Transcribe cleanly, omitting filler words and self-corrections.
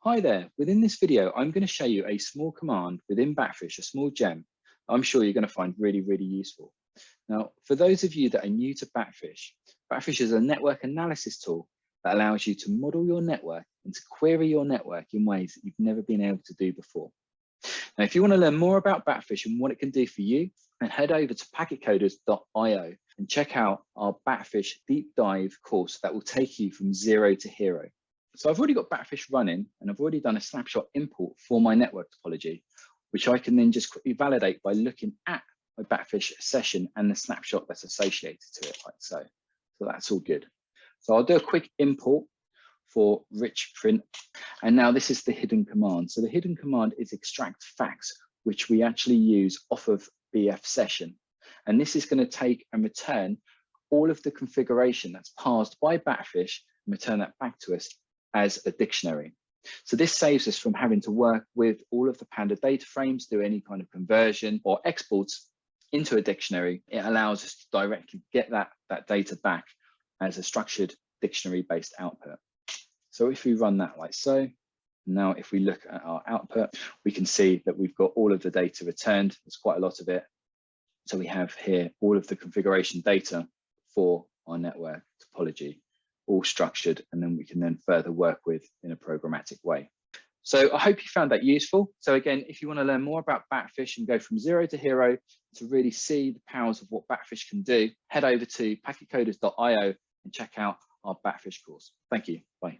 Hi there, within this video, I'm going to show you a small command within Batfish, a small gem, I'm sure you're going to find really useful. Now, for those of you that are new to Batfish, Batfish is a network analysis tool that allows you to model your network and to query your network in ways that you've never been able to do before. Now, if you want to learn more about Batfish and what it can do for you, then head over to packetcoders.io and check out our Batfish deep dive course that will take you from zero to hero. So I've already got Batfish running and I've already done a snapshot import for my network topology, which I can then just quickly validate by looking at my Batfish session and the snapshot that's associated to it, like so. So that's all good. So I'll do a quick import for rich print. And now this is the hidden command. So the hidden command is extract facts, which we actually use off of BF session. And this is going to take and return all of the configuration that's parsed by Batfish and return that back to us as a dictionary. So this saves us from having to work with all of the Panda data frames, do any kind of conversion or exports into a dictionary. It allows us to directly get that data back as a structured dictionary-based output. So if we run that like so, now if we look at our output, we can see that we've got all of the data returned. There's quite a lot of it. So we have here all of the configuration data for our network topology, all structured, and then we can then further work with in a programmatic way. So I hope you found that useful. So again, if you want to learn more about Batfish and go from zero to hero to really see the powers of what Batfish can do, head over to packetcoders.io and check out our Batfish course. Thank you. Bye.